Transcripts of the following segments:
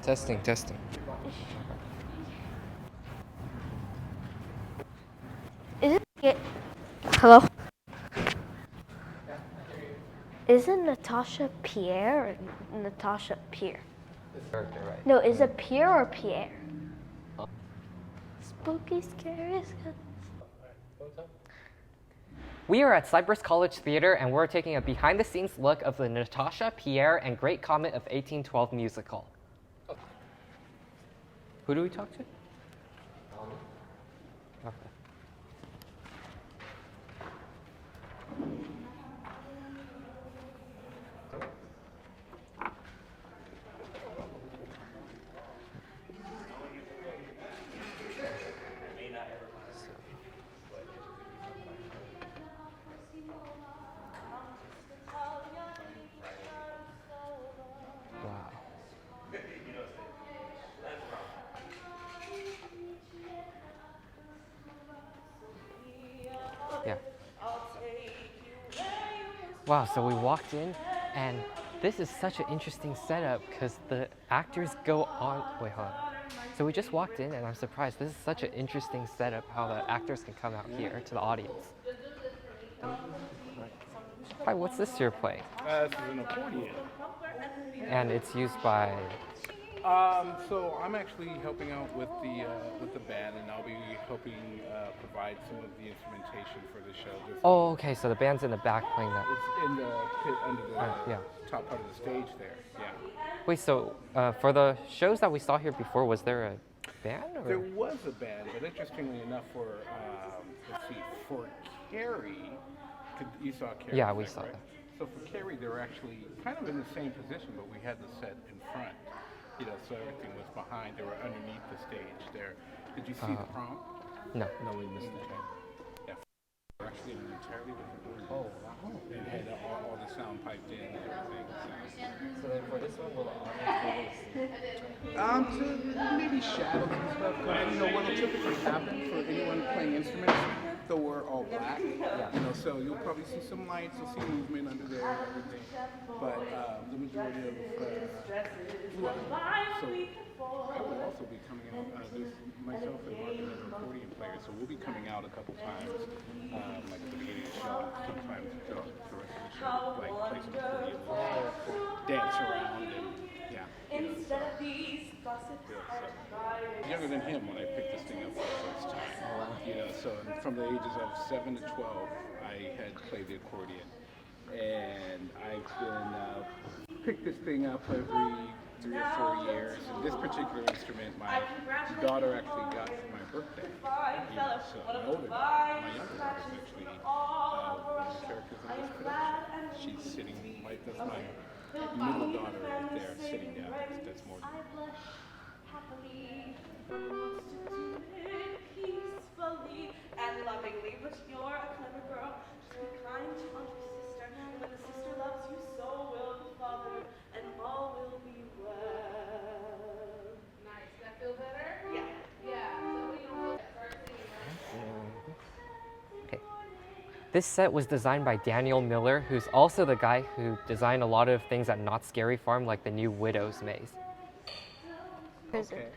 Testing, testing. Is it? Hello? Isn't Natasha Pierre or Natasha Pierre? Character, right? No, is it Pierre or Pierre? Spooky, scary. We are at Cypress College Theater, and we're taking a behind-the-scenes look of the Natasha, Pierre, and Great Comet of 1812 musical. Who do we talk to? Okay. Wow. Yeah. Wow, so we walked in, and this is such an interesting setup because the actors go on. Wait, hold on. So we just walked in, and I'm surprised. This is such an interesting setup how the actors can come out here to the audience. Hi, what's this you're playing? This is an accordion. And it's used by. So I'm actually helping out with the band, and I'll be helping provide some of the instrumentation for the show. Oh, okay. So the band's in the back playing that. It's in the pit under the Yeah. top part of the stage there. Yeah. Wait, so for the shows that we saw here before, was there a band? Or? There was a band, but interestingly enough, for Carrie, you saw Carrie. Yeah, we saw right? that. So for Carrie, they were actually kind of in the same position, but we had the set in front. So everything was behind. They were underneath the stage there. Did you see the prom? No. No, we missed it. Yeah, we're actually in an entirely different room. Oh, wow. And had all the sound piped in and everything. So then for this one, will the audience be able to see? To maybe shadows and stuff. And what will typically happen for anyone playing instruments, though we're all black, so you'll probably see some lights, you'll see movement under there and everything. But the majority of blue eyes. So I will also be coming out. There's myself and Martin as an accordion player, so we'll be coming out a couple times, like at the beginning of the show, sometimes throughout the rest of the show, like play some accordion, dance around, and younger than him when I picked this thing up for the first time. So from the ages of 7 to 12, I had played the accordion, and I've been picked this thing up every 3 or 4 years. And this particular instrument, my daughter actually got for my birthday. So my older daughter, my younger daughter is actually one of the characters in this production. She's sitting right. That's my middle daughter right there, sitting down. That's more. Peacefully and lovingly, but you're a clever girl. Just be kind to your sister, and when the sister loves you, so will the father, and all will be well. Nice. Does that feel better? Yeah. Yeah. So when you don't feel Okay. This set was designed by Daniel Miller, who's also the guy who designed a lot of things at Knott's Scary Farm, like the new Widow's Maze. Okay.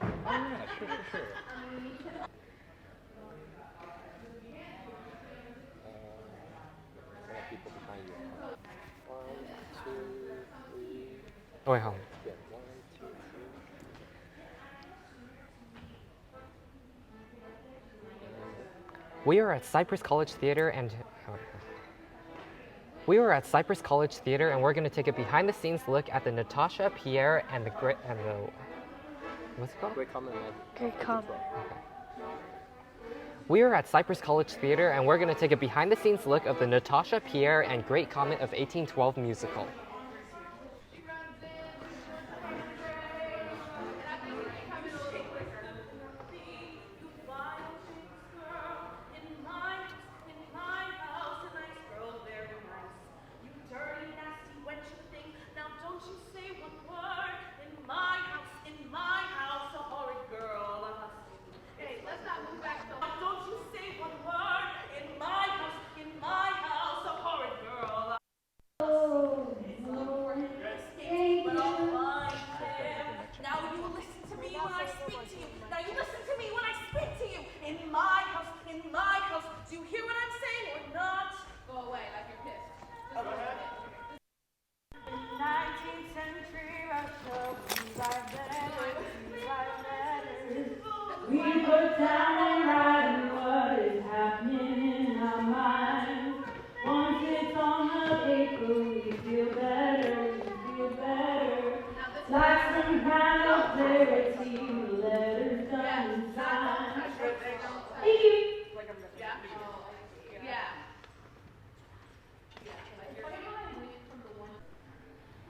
Oh yeah, sure. People behind you. 1, 2, 3. Oh, wait, hold on. Yeah, 1, 2, 3. We are at Cypress College Theater, and we're going to take a behind-the-scenes look at the Natasha, Pierre, and the what's it called? Great Comet. Great Comet. We are at Cypress College Theater, and we're going to take a behind-the-scenes look of the Natasha, Pierre, and Great Comet of 1812 musical. Slice and grind up there, see the letters done and signed. Thank you. Yeah.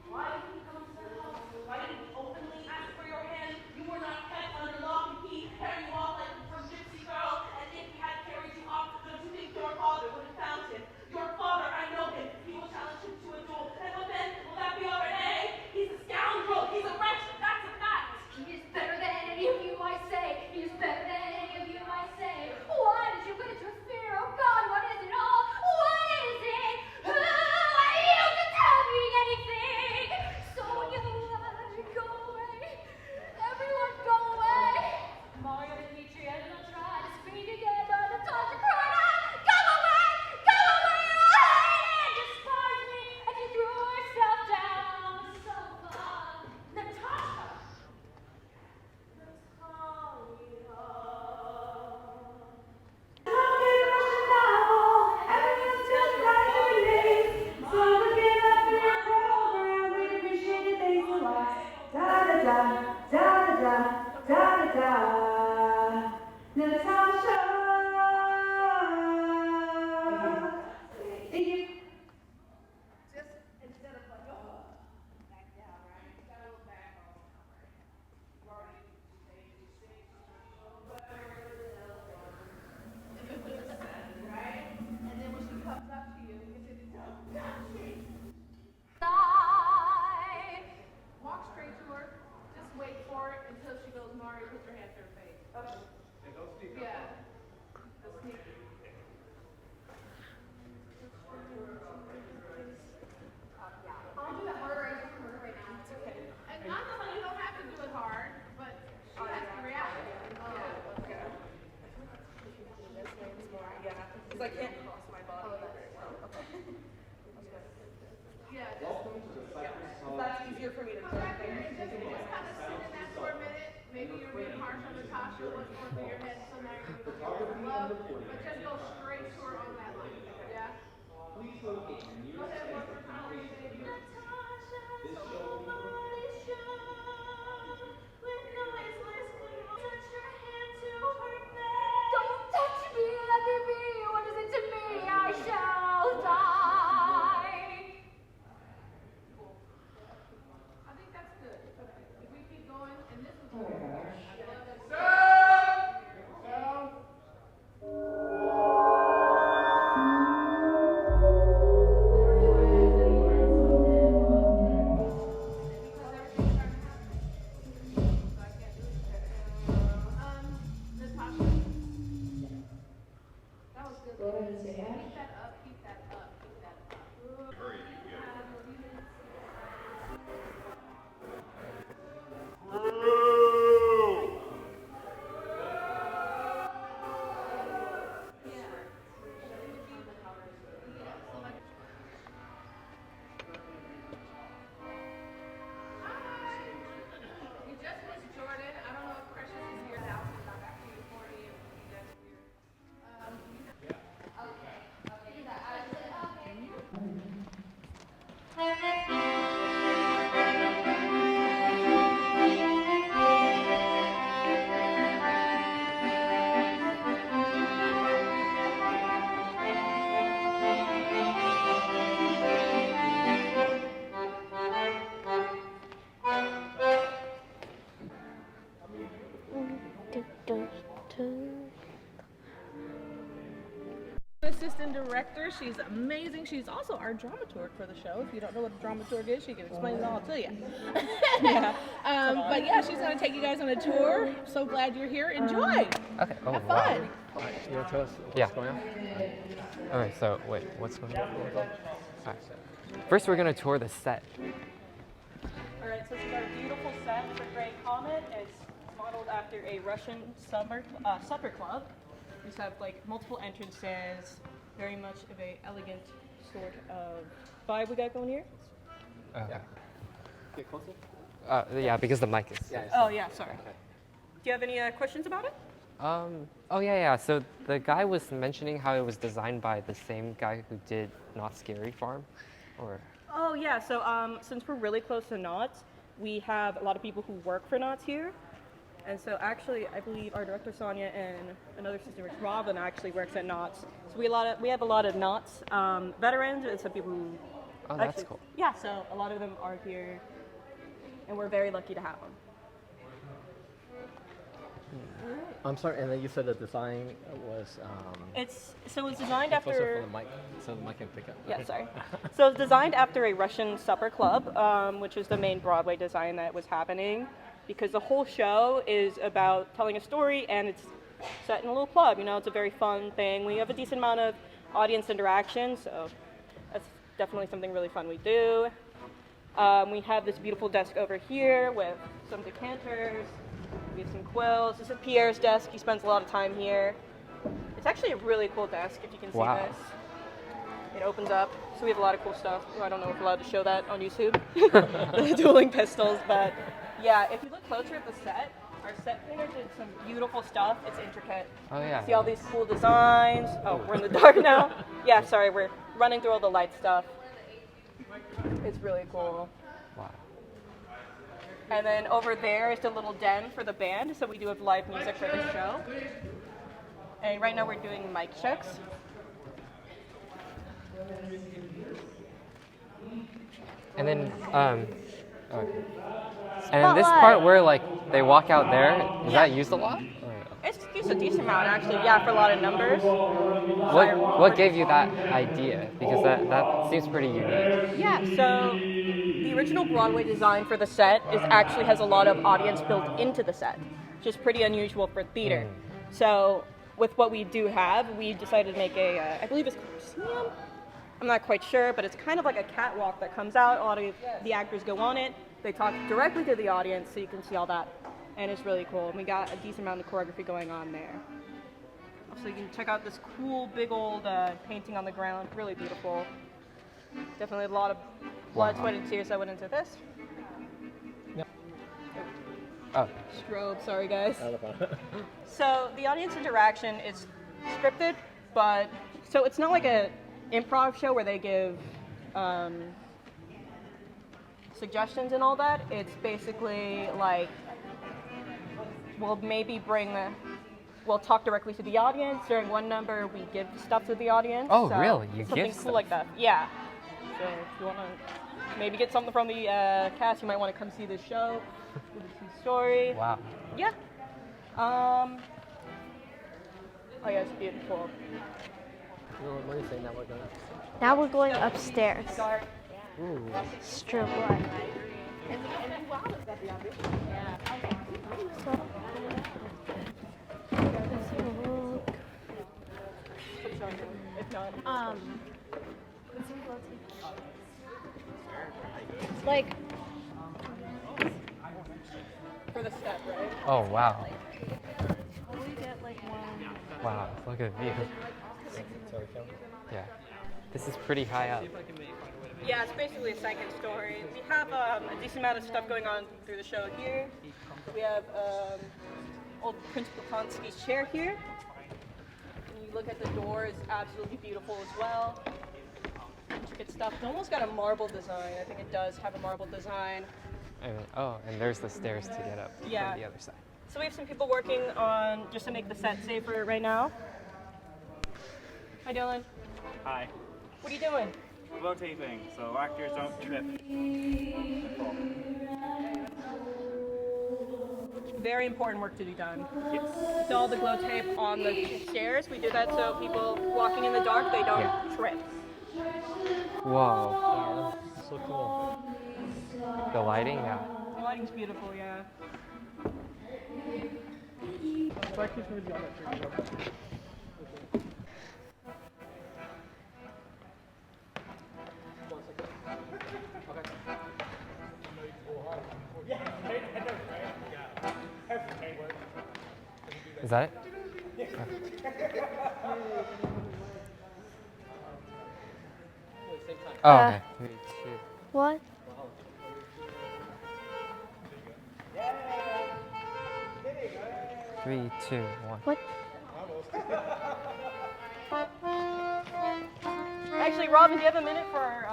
Why didn't you come to the house? Why didn't you openly ask for your hand? You were not kept under lock and key, carrying you off like some gypsy girl. And if he had carried you off, don't you think your father would have found him? Your father, I know him. He will challenge him to a duel. And what then? Will that be all right? Eh? He's a scoundrel. He's a wretch. That's a fact. He is better than any of you, I say. He is better than any of you, I say. Why did you interfere? Oh God, what is it all? What is it? Who are you to tell me anything? So when you go away, everyone go away. Mario and Demetria will try to speak again, but Natasha cried out, go away, and despise me, and she threw herself down on the sofa. Natasha! Walk straight to her. Just wait for it until she goes, Mario, put your hand to her face. Okay. And don't sneak up. Yeah. Just sneak. I'll do it harder. I do it harder right now. It's okay. And honestly, you don't have to do it hard, but she has to react. Because I can't cross my body. Yeah. That's easier for me to do. Right there, and just kind of sit in that for a minute. Maybe you're being harsh on Natasha, what's going through your head, so now you're going to give her love, but just go straight to her on that line. Yeah? Go ahead, one more time, baby. Don't touch me, let me be. What is it to me? I shall die. I think that's good. If we keep going, and this is good. I love that. Natasha. That was good. Keep that up, keep that up, keep that up. Hurry, you get We just missed Jordan. I don't know if Precious is here now. She got back to you for you. That's weird. Assistant director, she's amazing. She's also our dramaturg for the show. If you don't know what a dramaturg is, she can explain it all to you. Yeah. But yeah, she's going to take you guys on a tour. So glad you're here. Enjoy. Okay. Oh, Have wow. fun. You want to tell us Yeah. what's going on? All right. So wait, what's going on? All right. First, we're gonna tour the set. All right, so this is our beautiful set for Great Comet. It's modeled after a Russian supper club. We have like multiple entrances, very much of a elegant sort of vibe we got going here. Okay. Get closer. Yeah, because the mic is. Yeah. Oh yeah, sorry. Do you have any questions about it? Oh yeah. So the guy was mentioning how it was designed by the same guy who did Not Scary Farm, or. Oh yeah, so since we're really close to Knott's, we have a lot of people who work for Knots here. And so actually, I believe our director Sonia and another sister, Robin, actually works at Knots. So we have a lot of Knots veterans and some people who. Oh, that's cool. Yeah, so a lot of them are here, and we're very lucky to have them. I'm sorry, and then you said the design was. It's designed closer after. for the mic, so the mic can pick up. Yeah, sorry. So it's designed after a Russian supper club, which is the main Broadway design that was happening, because the whole show is about telling a story, and it's set in a little club. You know, it's a very fun thing. We have a decent amount of audience interaction, so that's definitely something really fun we do. We have this beautiful desk over here with some decanters. We have some quills. This is Pierre's desk. He spends a lot of time here. It's actually a really cool desk, if you can see Wow. this. It opens up, so we have a lot of cool stuff. I don't know if we're allowed to show that on YouTube, the dueling pistols, but yeah, if you look closer at the set, our set painter did some beautiful stuff. It's intricate. Oh yeah. See all these cool designs. Oh, we're in the dark now. Yeah, sorry, we're running through all the light stuff. It's really cool. Wow. And then over there is the little den for the band, so we do have live music for this show. And right now we're doing mic checks. And then okay. And then this part where like they walk out there, is that used a lot? It's used a decent amount actually, yeah, for a lot of numbers. What gave you that idea? Because that seems pretty unique. Yeah, so the original Broadway design for the set actually has a lot of audience built into the set, which is pretty unusual for theater. So with what we do have, we decided to make I believe it's proscenium? I'm not quite sure, but it's kind of like a catwalk that comes out. A lot of the actors go on it. They talk directly to the audience, so you can see all that. And it's really cool. And we got a decent amount of choreography going on there. So you can check out this cool, big old painting on the ground. Really beautiful. Definitely a lot of blood, sweat, and tears that went into this. Yep. Oh. Strobe, sorry guys. So the audience interaction is scripted, but so it's not like a improv show where they give suggestions and all that. It's basically like we'll talk directly to the audience during one number. We give stuff to the audience. Oh, so really? You something give cool stuff? like that? Yeah. So if you want to maybe get something from the cast, you might want to come see this show. With a true story. Wow. Yeah. Oh yeah, it's beautiful. What do you say now we're going? Now we're going upstairs. Dark. Ooh. Strobe light. If not, It's like for the step, right? Oh wow. we get like one. Wow. Look at the view. Yeah. This is pretty high up. Yeah, it's basically a second story. We have a decent amount of stuff going on through the show here. We have old Principal Konsky's chair here. When you look at the door, it's absolutely beautiful as well. Intricate stuff. It almost got a marble design. I think it does have a marble design. And there's the stairs to get up from the other side. So we have some people working on just to make the set safer right now. Hi, Dylan. Hi. What are you doing? Glow taping, so actors don't trip. Very important work to be done. Yes. With all the glow tape on the stairs, we do that so people walking in the dark, they don't trip. Whoa. So cool. The lighting, yeah. The lighting's beautiful, yeah. Is that it? Oh, okay. 3, 2. What? Three, two, one. What? Actually, Robin, do you have a minute for?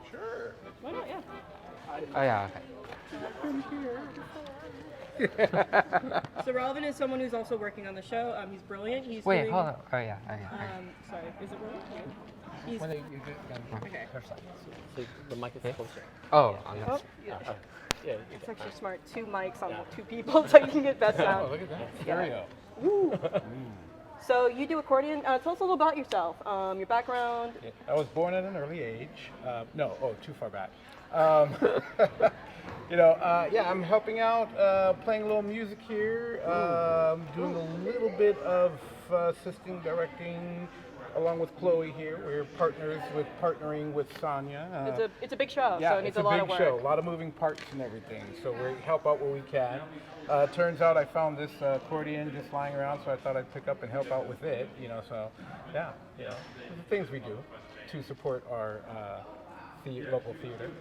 Sure. Why not? Yeah. Oh yeah, okay. So Robin is someone who's also working on the show. He's brilliant. He's Wait, doing, hold on. Oh yeah. Sorry, is it Robin? He's, okay. So the mic is closer. Oh, Oh, Yeah. it's actually smart. 2 mics on 2 people, so you can get best sound. Oh, look at that. Stereo. So you do accordion. Tell us a little about yourself. Your background. I was born at an early age. Too far back. I'm helping out, playing a little music here, doing a little bit of assisting, directing, along with Chloe here. We're partnering with Sonia. It's a big show, Yeah, so it needs it's a lot of big work. show, a lot of moving parts and everything. So we help out where we can. Turns out I found this accordion just lying around, so I thought I'd pick up and help out with it. So yeah, the things we do to support our local theater.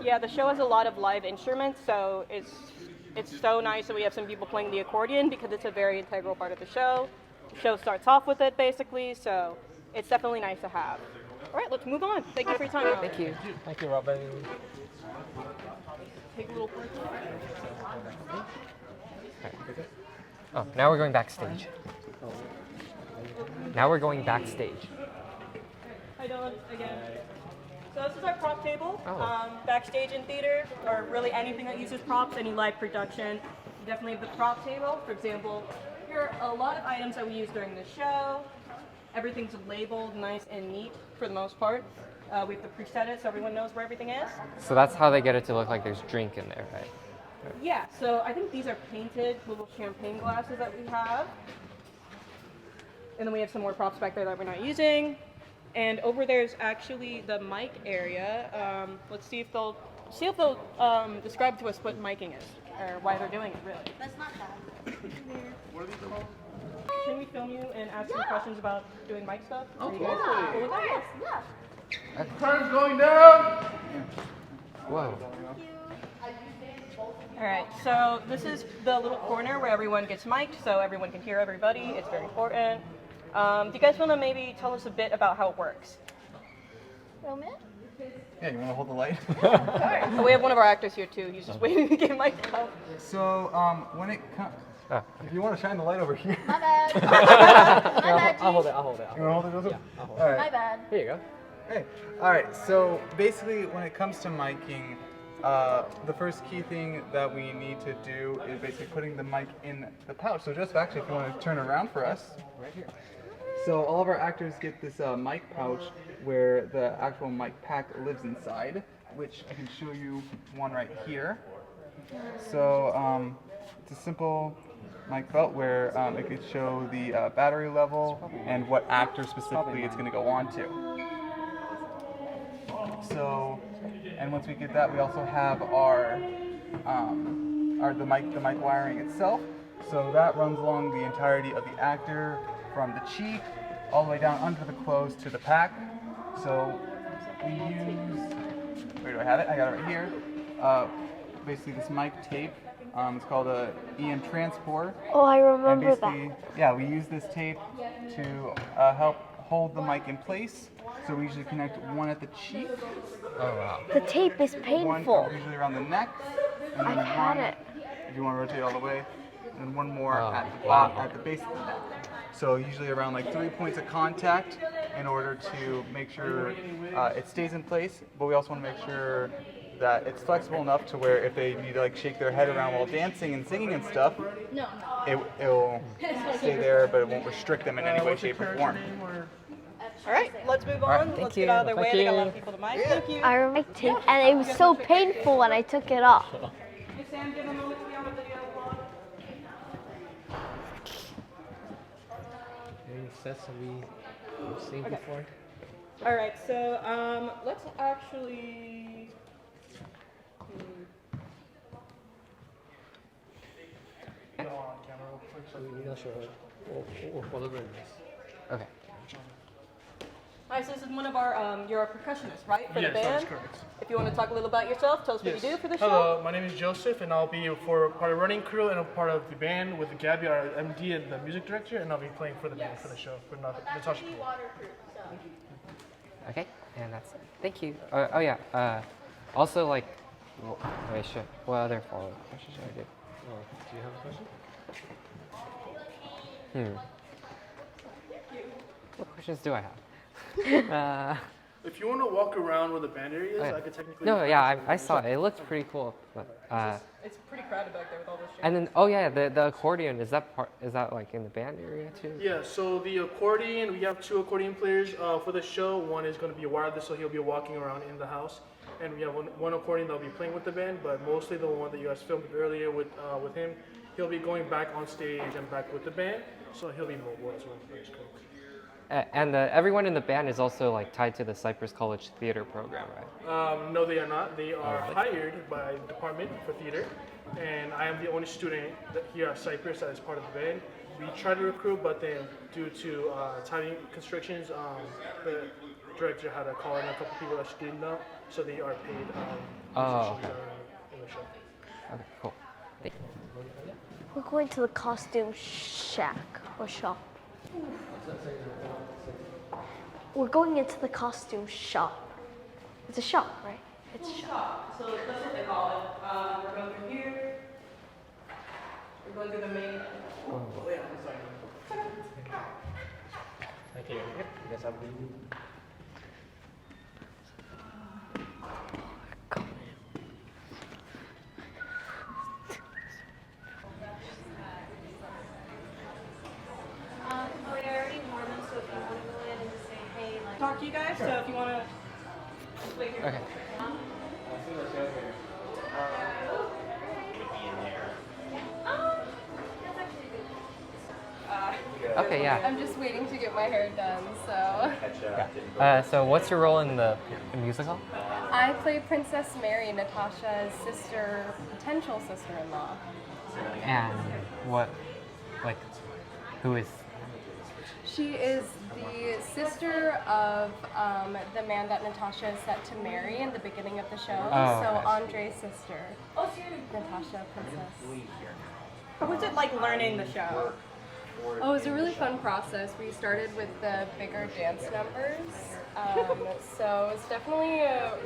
Yeah, the show has a lot of live instruments, so it's so nice that we have some people playing the accordion because it's a very integral part of the show. The show starts off with it basically, so it's definitely nice to have. All right, let's move on. Thank you for your time. Robin. Thank you. Thank you, Robin. Take a little break. Oh, now we're going backstage. Now we're going backstage. Hi, Dylan. Again. So this is our prop table. Oh. Backstage in theater, or really anything that uses props, any live production. Definitely have the prop table. For example, here are a lot of items that we use during the show. Everything's labeled nice and neat for the most part. We have to preset it so everyone knows where everything is. So that's how they get it to look like there's drink in there, right? Yeah, so I think these are painted little champagne glasses that we have. And then we have some more props back there that we're not using. And over there's actually the mic area. Let's see if they'll describe to us what miking is, or why they're doing it, really. That's not bad. What are these called? Can we film you and ask some questions about doing mic stuff? Oh, Are you guys cool with that? Yeah. Turn's going down! Whoa. All right, so this is the little corner where everyone gets mic'd, so everyone can hear everybody. It's very important. Do you guys want to maybe tell us a bit about how it works? Roman? Yeah, you want to hold the light? Oh, we have one of our actors here too. He's just waiting to get mic'd up. So, when it comes, if you want to shine the light over here. My bad. My bad, I'll hold G. it. I'll hold it. You want to hold it, Joseph? Yeah, I'll hold it. All right. My bad. Here you go. Hey. All right. So basically, when it comes to miking, the first key thing that we need to do is basically putting the mic in the pouch. So Joseph, actually, if you want to turn around for us. Right here. So all of our actors get this mic pouch where the actual mic pack lives inside, which I can show you one right here. So it's a simple mic belt where it could show the battery level and what actor specifically it's going to go on to. So, and once we get that, we also have our the mic wiring itself. So that runs along the entirety of the actor, from the cheek all the way down under the clothes to the pack. So we use, where do I have it? I got it right here. Basically this mic tape. It's called a EM transport. Oh, I And remember basically, that. yeah, we use this tape to help hold the mic in place. So we usually connect one at the cheek, Oh wow. The tape is one painful. usually around the neck, and then I've had one, it. if you want to rotate all the way, and then one more Oh, at the wow. at the base of the neck. So usually around like 3 points of contact in order to make sure it stays in place, but we also want to make sure that it's flexible enough to where if they need to like shake their head around while dancing and singing and stuff, it'll stay there, but it won't restrict them in any way, shape, or form. All right, let's move on. right, thank Let's you. get out of their way. Thank They got a lot you. of people to mic. Thank you. I remember tape, and it was so painful when I took it off. Hey, Sam, give a moment to be on the video vlog. Any sets that we've seen before? All right, so let's actually. We're not sure. We'll follow this. Okay. All right, so this is one of our, you're a percussionist, right, for Yes, the that band? is correct. If you want to talk a little about yourself, tell us what Yes. you do for the show. Hello, my name is Joseph, and I'll be for part of running crew and a part of the band with Gabby, our MD and the music director, and I'll be playing for the band for the show for Natasha. Okay. And that's it. Thank you. Oh yeah. Also, like, Wait, shit. What other follow-up questions should I do? Do you have a question? What questions do I have? If you want to walk around where the band area is, I could technically. No, yeah, I saw it. It looks pretty cool. But, It's pretty crowded back there with all those chairs. and then, oh yeah, the accordion, is that like in the band area too? Yeah, so the accordion, we have 2 accordion players for the show. One is going to be wireless, so he'll be walking around in the house. And we have one accordion that'll be playing with the band, but mostly the one that you guys filmed earlier with him, he'll be going back on stage and back with the band, so he'll be mobile as well. That's cool. And everyone in the band is also like tied to the Cypress College theater program, right? No, they are not. They are hired by the department for theater, and I am the only student here at Cypress that is part of the band. We try to recruit, but then due to timing constrictions, the director had to call in a couple people that she didn't know, so they are paid musicians in the show. Okay, cool. Thank you. We're going to the costume shack or shop. We're going into the costume shop. It's a shop, right? It's a shop. So that's what they call it. We're going through here. We're going through the main. Oh, yeah, I'm sorry. Thank you. You guys have a Talk to you guys, so if you want to wait here. Okay. Okay, yeah. I'm just waiting to get my hair done, so. So what's your role in the musical? I play Princess Mary, Natasha's sister, potential sister-in-law. And what, like, who is? She is the sister of the man that Natasha is set to marry in the beginning of the show. Oh, So okay. Andre's sister, Natasha, princess. What was it like learning the show? Oh, it was a really fun process. We started with the bigger dance numbers. So it's definitely a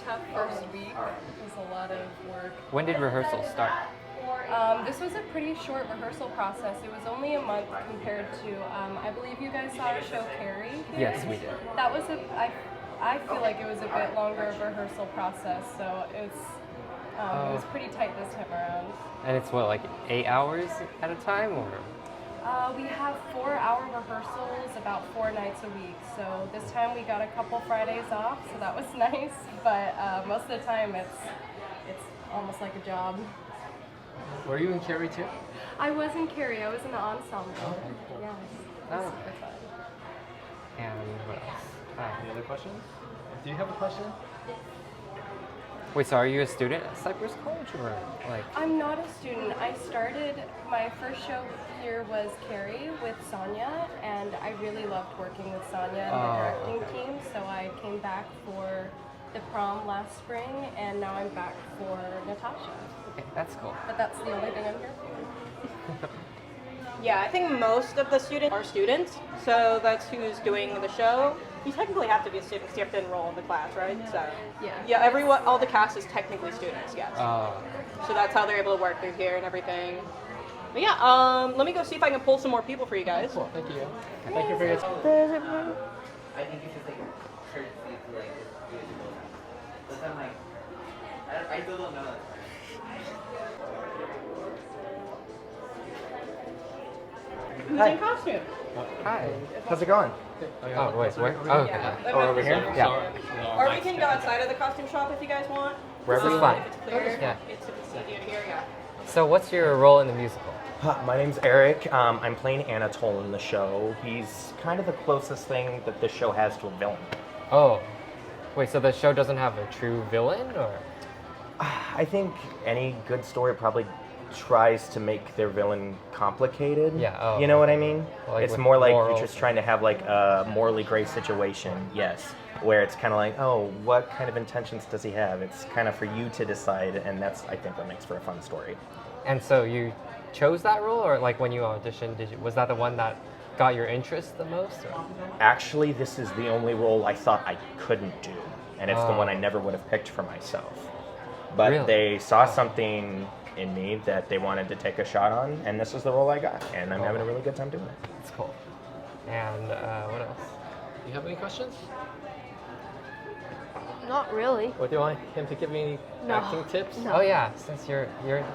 tough first week. It was a lot of work. When did rehearsal start? This was a pretty short rehearsal process. It was only a month compared to, I believe you guys saw the show Carrie here? Yes, we did. That was I feel like it was a bit longer of a rehearsal process, so it was pretty tight this time around. And it's what, like 8 hours at a time, or? We have 4-hour rehearsals about 4 nights a week. So this time we got a couple Fridays off, so that was nice. But most of the time it's almost like a job. Were you in Carrie too? I was in Carrie. I was in the ensemble. Okay, cool. Yes. Oh, Super fun. And what else? Any other questions? Do you have a question? Wait, so are you a student at Cypress College, or like? I'm not a student. I started, my first show here was Carrie with Sonia, and I really loved working with Sonia and the directing team, so I came back for the prom last spring, and now I'm back for Natasha. Okay, that's cool. But that's the only thing I'm here for. Yeah, I think most of the students are students, so that's who's doing the show. You technically have to be a student because you have to enroll in the class, right? So yeah, all the cast is technically students, yes. So that's how they're able to work through here and everything. But yeah, let me go see if I can pull some more people for you guys. Cool, thank you. Thank you for your time. I think it's just like courtesy to like do it. But I'm like, I still don't know. Who's in costume? Hi. How's it going? Oh, wait, where? Oh, okay. Yeah. Oh, over here? Yeah. Or we can go outside of the costume shop if you guys want. Wherever's fine. If it's clear, Yeah. it's easier to hear, yeah. So what's your role in the musical? My name's Eric. I'm playing Anatole in the show. He's kind of the closest thing that this show has to a villain. Oh, wait, so the show doesn't have a true villain, or? I think any good story probably tries to make their villain complicated. Yeah, oh. You know what I mean? Like it's with more like morals. you're just trying to have like a morally gray situation, yes. Where it's kind of like, oh, what kind of intentions does he have? It's kind of for you to decide, and that's, I think, what makes for a fun story. And so you chose that role, or like when you auditioned, was that the one that got your interest the most? Or? Actually, this is the only role I thought I couldn't do, and it's the one I never would have picked for myself. but Really? they saw something in me that they wanted to take a shot on, and this is the role I got, and I'm having a really good time doing it. It's cool. And what else? Do you have any questions? Not really. Or do you want him to give me any No. acting tips? No. Oh yeah, since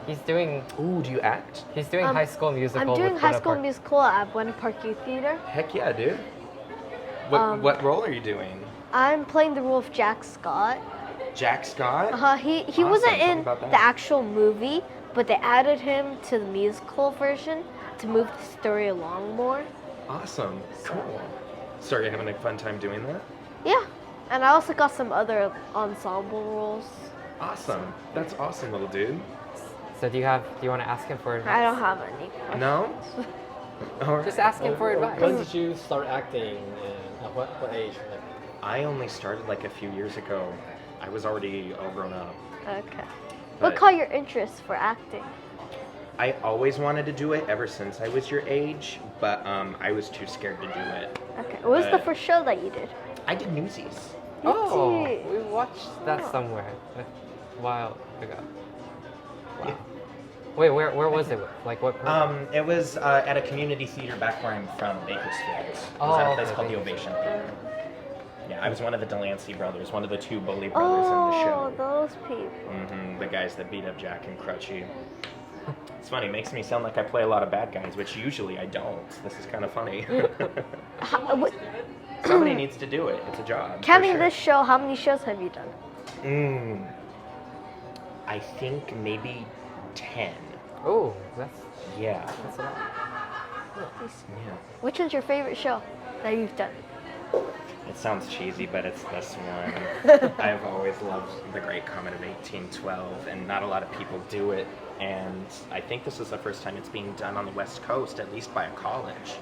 he's doing. Ooh, do you act? He's doing High School Musical. I'm doing with High Buena School Park. Musical at Buena Park Youth Theater. Heck yeah, dude. What role are you doing? I'm playing the role of Jack Scott. Jack Scott? He Awesome. wasn't Tell me in about that. the actual movie, but they added him to the musical version to move the story along more. Awesome. Cool. So are you having a fun time doing that? Yeah, and I also got some other ensemble roles. Awesome. That's awesome, little dude. So do you want to ask him for advice? I don't have any. No? All right. Just ask him for advice. When did you start acting and at what age? Like, I only started like a few years ago. I was already all grown up. Okay. But What caught your interest for acting? I always wanted to do it ever since I was your age, but I was too scared to do it. Okay. What was the But first show that you did? I did Newsies. Oh, did. we watched that somewhere a while ago. Wow. Wait, where was it? Like what? program? It was at a community theater back where I'm from, Bakersfield. It was at a place okay, called the Bakersfield. Ovation Theater. Yeah, I was one of the Delancey brothers, one of the two bully brothers in the show. Those people. The guys that beat up Jack and Crutchy. It's funny, it makes me sound like I play a lot of bad guys, which usually I don't. This is kind of funny. Somebody needs to do it. It's a job. for Counting sure. this show, how many shows have you done? I think maybe 10. Oh, that's Yeah. a lot. Yeah. Which one's your favorite show that you've done? It sounds cheesy, but it's this one. I've always loved The Great Comet of 1812, and not a lot of people do it. And I think this is the first time it's being done on the West Coast, at least by a college.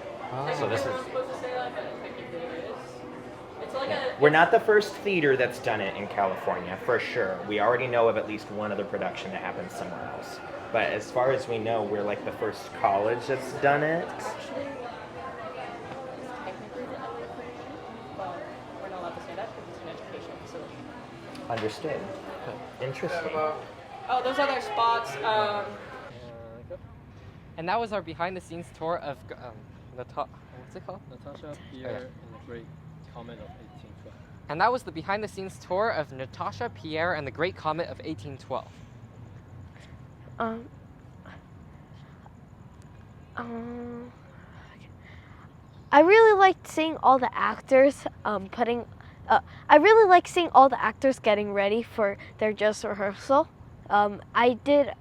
So this is. supposed to say that, but technically it is. It's like a. We're not the first theater that's done it in California, for sure. We already know of at least one other production that happens somewhere else. But as far as we know, we're like the first college that's done it. Actually, it's technically the LA production, but we're not allowed to say that because it's an educational facility. Understood. Interesting. Oh, those other spots. And that was our behind-the-scenes tour of what's it called? Natasha, Pierre, and the Great Comet of 1812. And that was the behind-the-scenes tour of Natasha, Pierre, and the Great Comet of 1812. I really liked seeing all the actors I really like seeing all the actors getting ready for their dress rehearsal. I did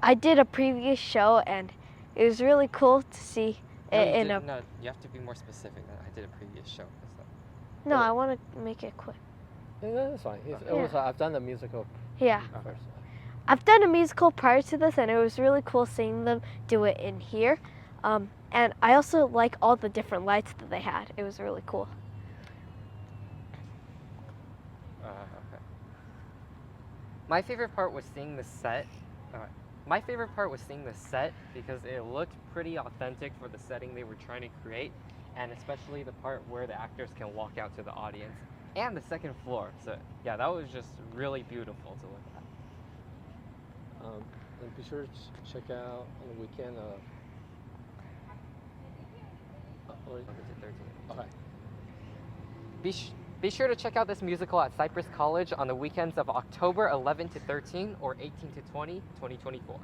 a previous show and it was really cool to see it No, you have to be more specific than I did a previous show. No, I want to make it quick. Yeah, that's fine. I've done the musical Yeah. first. I've done a musical prior to this, and it was really cool seeing them do it in here. And I also like all the different lights that they had. It was really cool. Okay. My favorite part was seeing the set. My favorite part was seeing the set because it looked pretty authentic for the setting they were trying to create, and especially the part where the actors can walk out to the audience and the second floor. So yeah, that was just really beautiful to look at. And be sure to check out on the weekend. Okay. Be sure to check out this musical at Cypress College on the weekends of October 11 to 13 or 18 to 20, 2024.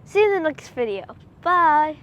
See you in the next video. Bye.